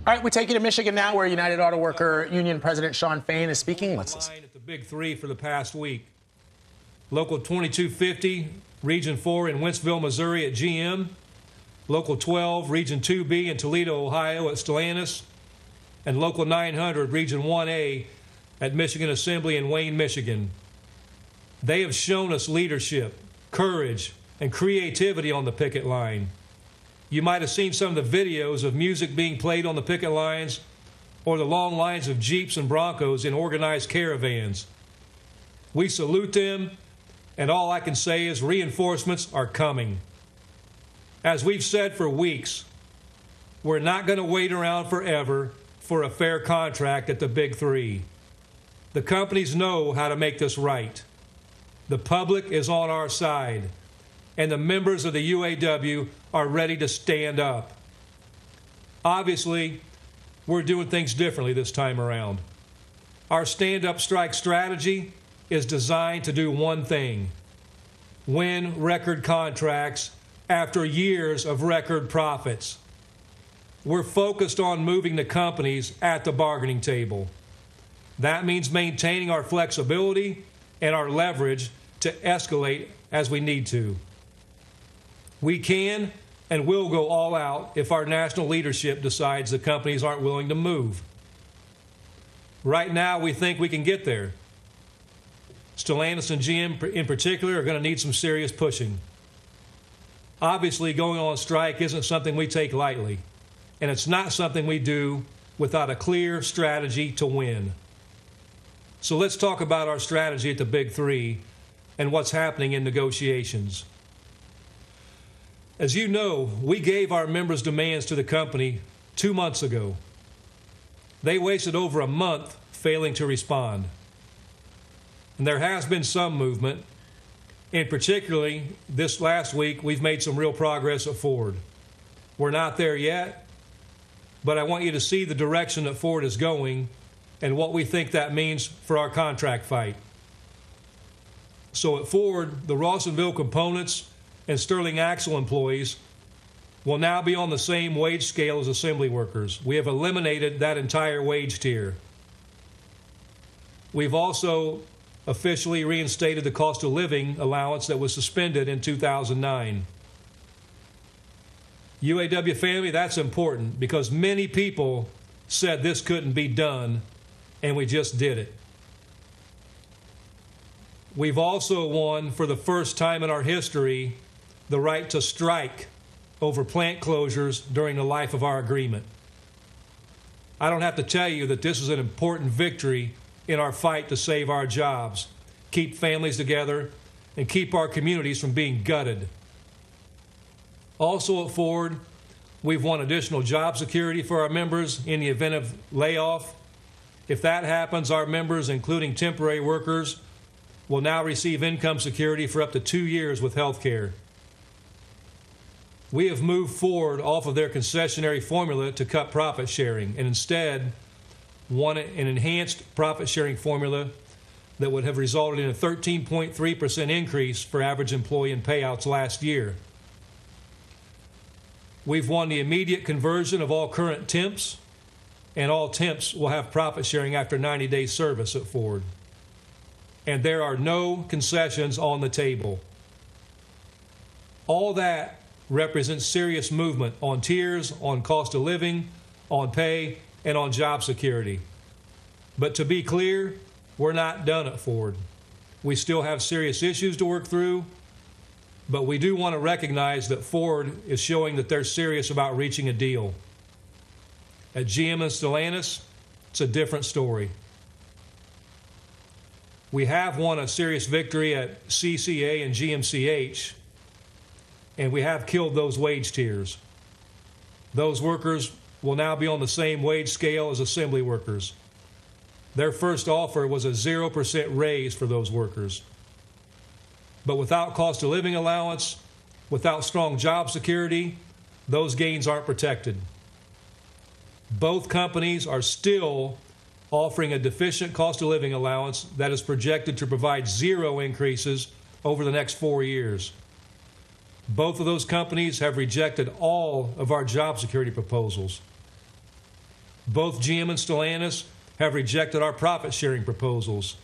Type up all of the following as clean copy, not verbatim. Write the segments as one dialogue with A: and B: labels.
A: All right, we take you to Michigan now, where United Auto Worker Union President Shawn Fain is speaking. Let's listen.
B: At the Big Three for the past week. Local 2250, Region 4 in Wentzville, Missouri at GM. Local 12, Region 2B in Toledo, Ohio at Stellantis. And Local 900, Region 1A at Michigan Assembly in Wayne, Michigan. They have shown us leadership, courage, and creativity on the picket line. You might have seen some of the videos of music being played on the picket lines or the long lines of Jeeps and Broncos in organized caravans. We salute them, and all I can say is reinforcements are coming. As we've said for weeks, we're not going to wait around forever for a fair contract at the Big Three. The companies know how to make this right. The public is on our side, and the members of the UAW are ready to stand up. Obviously, we're doing things differently this time around. Our stand-up strike strategy is designed to do one thing: win record contracts after years of record profits. We're focused on moving the companies at the bargaining table. That means maintaining our flexibility and our leverage to escalate as we need to. We can and will go all out if our national leadership decides the companies aren't willing to move. Right now, we think we can get there. Stellantis and GM in particular are going to need some serious pushing. Obviously, going on strike isn't something we take lightly, and it's not something we do without a clear strategy to win. So let's talk about our strategy at the Big Three and what's happening in negotiations. As you know, we gave our members' demands to the company 2 months ago. They wasted over a month failing to respond. And there has been some movement, and particularly this last week, we've made some real progress at Ford. We're not there yet, but I want you to see the direction that Ford is going and what we think that means for our contract fight. So at Ford, the Rawsonville Components and Sterling Axle employees will now be on the same wage scale as assembly workers. We have eliminated that entire wage tier. We've also officially reinstated the cost of living allowance that was suspended in 2009. UAW family, that's important because many people said this couldn't be done, and we just did it. We've also won, for the first time in our history, the right to strike over plant closures during the life of our agreement. I don't have to tell you that this is an important victory in our fight to save our jobs, keep families together, and keep our communities from being gutted. Also at Ford, we've won additional job security for our members in the event of layoff. If that happens, our members, including temporary workers, will now receive income security for up to 2 years with health care. We have moved Ford off of their concessionary formula to cut profit sharing and instead want an enhanced profit sharing formula that would have resulted in a 13.3% increase for average employee in payouts last year. We've won the immediate conversion of all current temps, and all temps will have profit sharing after 90 days service at Ford. And there are no concessions on the table. All that represents serious movement on tiers, on cost of living, on pay, and on job security. But to be clear, we're not done at Ford. We still have serious issues to work through, but we do want to recognize that Ford is showing that they're serious about reaching a deal. At GM and Stellantis, it's a different story. We have won a serious victory at CCA and GMCH, and we have killed those wage tiers. Those workers will now be on the same wage scale as assembly workers. Their first offer was a 0% raise for those workers. But without cost of living allowance, without strong job security, those gains aren't protected. Both companies are still offering a deficient cost of living allowance that is projected to provide 0 increases over the next 4 years. Both of those companies have rejected all of our job security proposals. Both GM and Stellantis have rejected our profit-sharing proposals,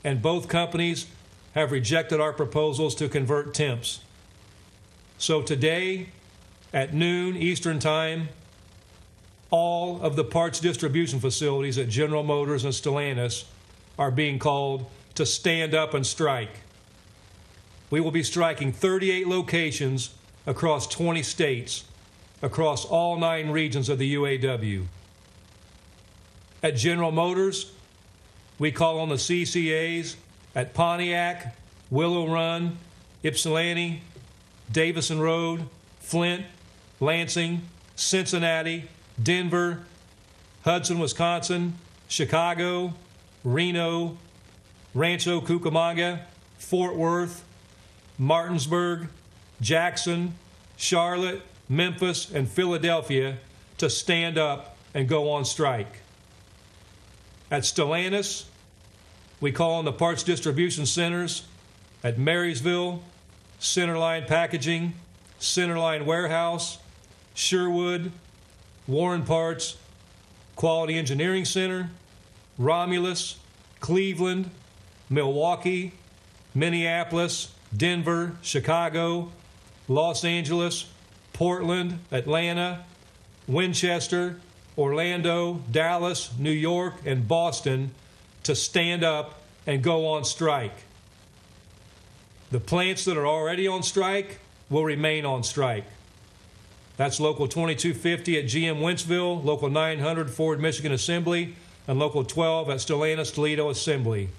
B: and both companies have rejected our proposals to convert temps. So today, at noon Eastern Time, all of the parts distribution facilities at General Motors and Stellantis are being called to stand up and strike. We will be striking 38 locations across 20 states, across all 9 regions of the UAW. At General Motors, we call on the CCAs at Pontiac, Willow Run, Ypsilanti, Davison Road, Flint, Lansing, Cincinnati, Denver, Hudson, Wisconsin, Chicago, Reno, Rancho Cucamonga, Fort Worth, Martinsburg, Jackson, Charlotte, Memphis, and Philadelphia to stand up and go on strike. At Stellantis, we call on the parts distribution centers at Marysville, Centerline Packaging, Centerline Warehouse, Sherwood, Warren Parts, Quality Engineering Center, Romulus, Cleveland, Milwaukee, Minneapolis, Denver, Chicago, Los Angeles, Portland, Atlanta, Winchester, Orlando, Dallas, New York, and Boston to stand up and go on strike. The plants that are already on strike will remain on strike. That's Local 2250 at GM Wentzville, Local 900 Ford Michigan Assembly, and Local 12 at Stellantis Toledo Assembly.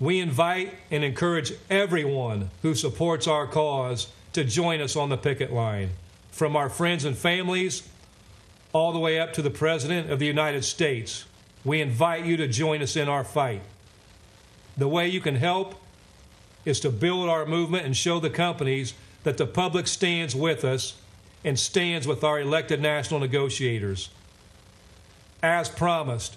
B: We invite and encourage everyone who supports our cause to join us on the picket line, from our friends and families all the way up to the President of the United States. We invite you to join us in our fight. The way you can help is to build our movement and show the companies that the public stands with us and stands with our elected national negotiators. As promised,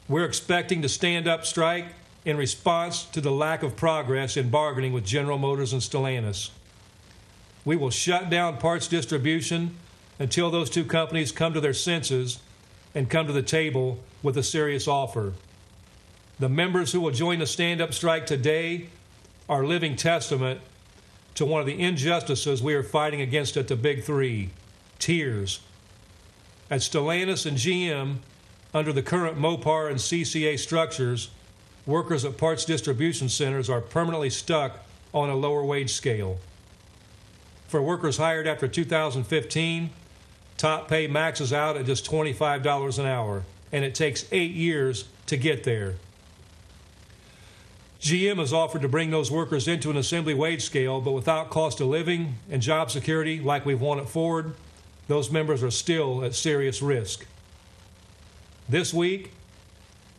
B: we're expecting to stand up strike in response to the lack of progress in bargaining with General Motors and Stellantis. We will shut down parts distribution until those two companies come to their senses and come to the table with a serious offer. The members who will join the stand-up strike today are living testament to one of the injustices we are fighting against at the Big Three: tiers. At Stellantis and GM, under the current MOPAR and CCA structures, workers at parts distribution centers are permanently stuck on a lower wage scale. For workers hired after 2015, top pay maxes out at just $25 an hour, and it takes 8 years to get there. GM has offered to bring those workers into an assembly wage scale, but without cost of living and job security like we've won at Ford, those members are still at serious risk. This week,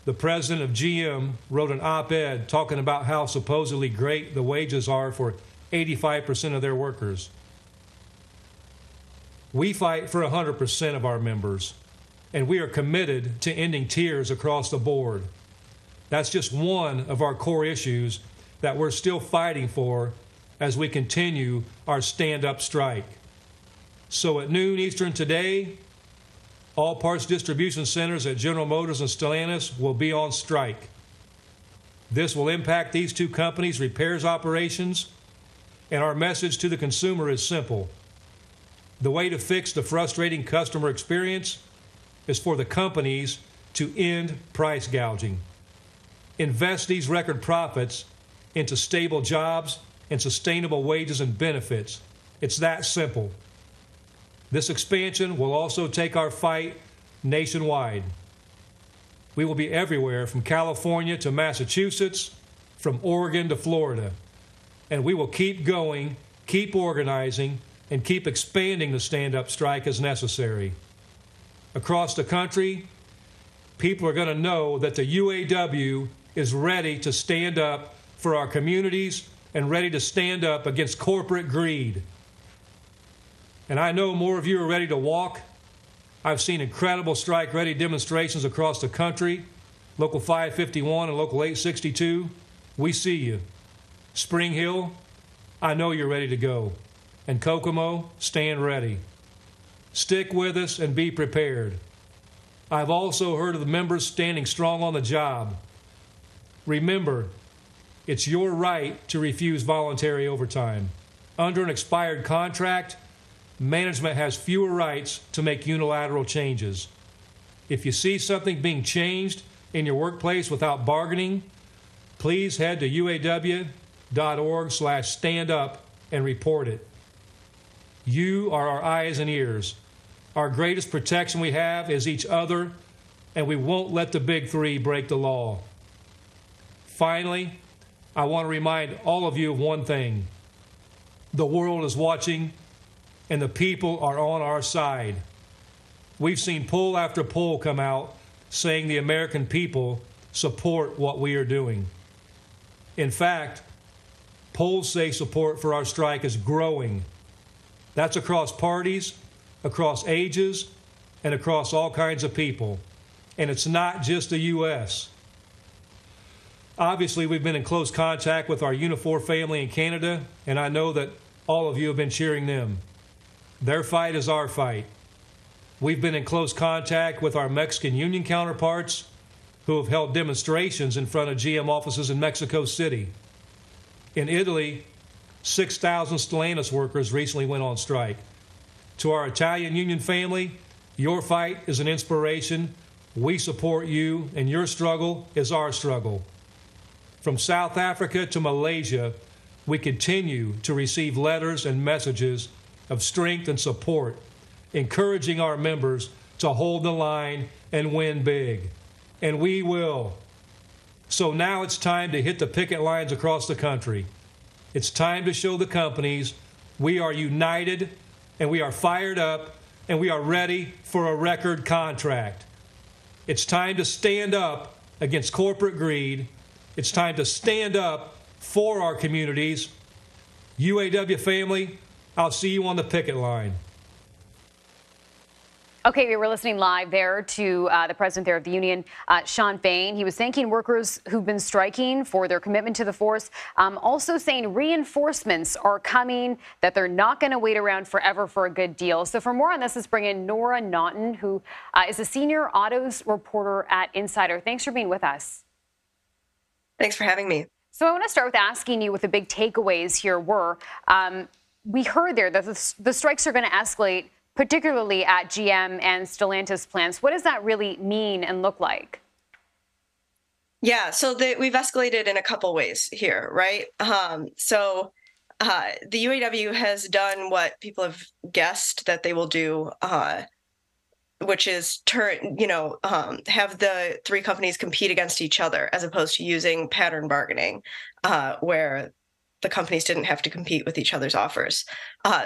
B: the president of GM wrote an op-ed talking about how supposedly great the wages are for 85% of their workers. We fight for 100% of our members, and we are committed to ending tiers across the board. That's just one of our core issues that we're still fighting for as we continue our stand-up strike. So at noon Eastern today, all parts distribution centers at General Motors and Stellantis will be on strike. This will impact these two companies' repairs operations, and our message to the consumer is simple. The way to fix the frustrating customer experience is for the companies to end price gouging. Invest these record profits into stable jobs and sustainable wages and benefits. It's that simple. This expansion will also take our fight nationwide. We will be everywhere from California to Massachusetts, from Oregon to Florida. And we will keep going, keep organizing, and keep expanding the stand-up strike as necessary. Across the country, people are going to know that the UAW is ready to stand up for our communities and ready to stand up against corporate greed. And I know more of you are ready to walk. I've seen incredible strike-ready demonstrations across the country. Local 551 and Local 862, we see you. Spring Hill, I know you're ready to go. And Kokomo, stand ready. Stick with us and be prepared. I've also heard of the members standing strong on the job. Remember, it's your right to refuse voluntary overtime. Under an expired contract, management has fewer rights to make unilateral changes. If you see something being changed in your workplace without bargaining, please head to uaw.org/standup and report it. You are our eyes and ears. Our greatest protection we have is each other, and we won't let the big three break the law. Finally, I want to remind all of you of one thing. The world is watching, and the people are on our side. We've seen poll after poll come out saying the American people support what we are doing. In fact, polls say support for our strike is growing. That's across parties, across ages, and across all kinds of people. And it's not just the U.S. Obviously, we've been in close contact with our Unifor family in Canada, and I know that all of you have been cheering them. Their fight is our fight. We've been in close contact with our Mexican union counterparts who have held demonstrations in front of GM offices in Mexico City. In Italy, 6,000 Stellantis workers recently went on strike. To our Italian union family, your fight is an inspiration. We support you, and your struggle is our struggle. From South Africa to Malaysia, we continue to receive letters and messages of strength and support, encouraging our members to hold the line and win big. And we will. So now it's time to hit the picket lines across the country. It's time to show the companies we are united, and we are fired up, and we are ready for a record contract. It's time to stand up against corporate greed. It's time to stand up for our communities. UAW family, I'll see you on the picket line.
C: Okay, we were listening live there to the president there of the union, Shawn Fain. He was thanking workers who've been striking for their commitment to the force, also saying reinforcements are coming, that they're not going to wait around forever for a good deal. So for more on this, let's bring in Nora Naughton, who is a senior autos reporter at Insider. Thanks for being with us.
D: Thanks for having me.
C: So I want to start with asking you what the big takeaways here were. We heard there that the strikes are going to escalate, particularly at GM and Stellantis plants. What does that really mean and look like?
D: Yeah, so we've escalated in a couple ways here, right? The UAW has done what people have guessed that they will do, which is have the three companies compete against each other, as opposed to using pattern bargaining, where the companies didn't have to compete with each other's offers.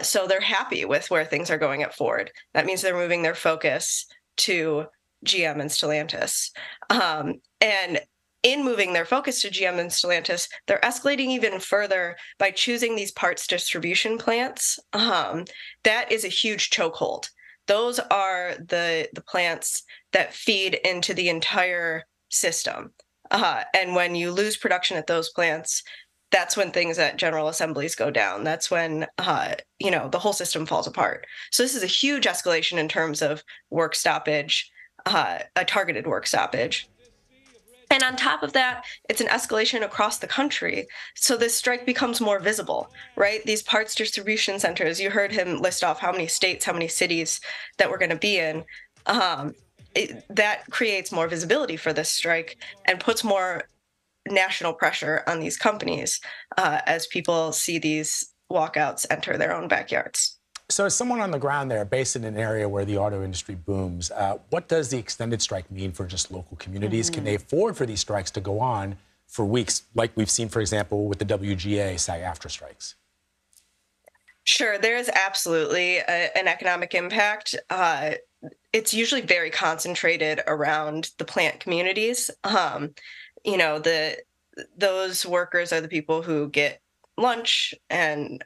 D: So they're happy with where things are going at Ford. That means they're moving their focus to GM and Stellantis. And in moving their focus to GM and Stellantis, they're escalating even further by choosing these parts distribution plants. That is a huge chokehold. Those are the plants that feed into the entire system. And when you lose production at those plants, that's when things at General Assemblies go down. That's when, the whole system falls apart. So this is a huge escalation in terms of work stoppage, a targeted work stoppage. And on top of that, it's an escalation across the country. So this strike becomes more visible, right? These parts distribution centers, you heard him list off how many states, how many cities that we're going to be in. That creates more visibility for this strike and puts more national pressure on these companies as people see these walkouts enter their own backyards.
A: So as someone on the ground there, based in an area where the auto industry booms, what does the extended strike mean for just local communities? Can they afford for these strikes to go on for weeks, like we've seen, for example, with the WGA SAG-AFTRA strikes?
D: Sure, there is absolutely an economic impact. It's usually very concentrated around the plant communities. Those workers are the people who get lunch and,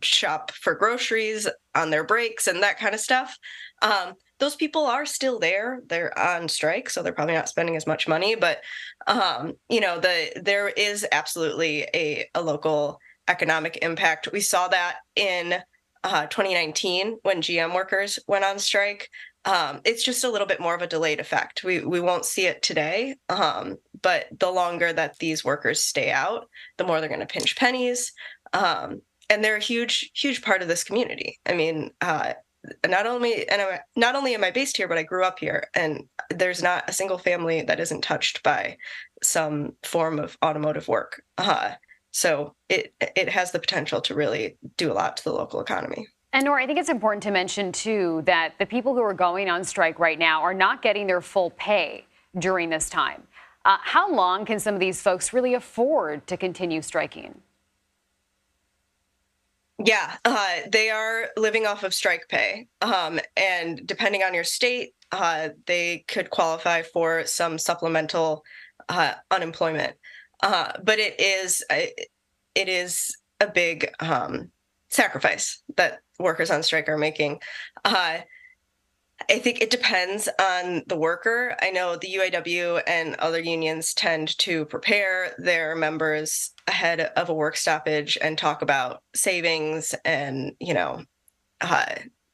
D: shop for groceries on their breaks and that kind of stuff. Those people are still there. They're on strike, so they're probably not spending as much money. But, there is absolutely a local economic impact. We saw that in 2019 when GM workers went on strike. It's just a little bit more of a delayed effect. We won't see it today, but the longer that these workers stay out, the more they're going to pinch pennies. And they're a huge part of this community. I mean, not only am I based here, but I grew up here, and there's not a single family that isn't touched by some form of automotive work. So it has the potential to really do a lot to the local economy.
C: And Nora, I think it's important to mention, too, that the people who are going on strike right now are not getting their full pay during this time. How long can some of these folks really afford to continue striking?
D: Yeah, they are living off of strike pay. And depending on your state, they could qualify for some supplemental unemployment. But it is a big sacrifice that workers on strike are making. I think it depends on the worker. I know the UAW and other unions tend to prepare their members ahead of a work stoppage and talk about savings and,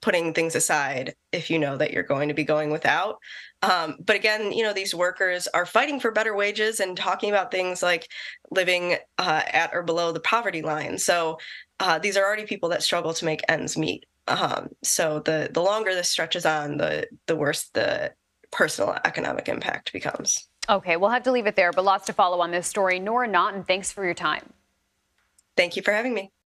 D: putting things aside if you know that you're going to be going without. But again, these workers are fighting for better wages and talking about things like living at or below the poverty line. So these are already people that struggle to make ends meet. So the longer this stretches on, the worse the personal economic impact becomes.
C: Okay, we'll have to leave it there, but lots to follow on this story. Nora Naughton, thanks for your time.
D: Thank you for having me.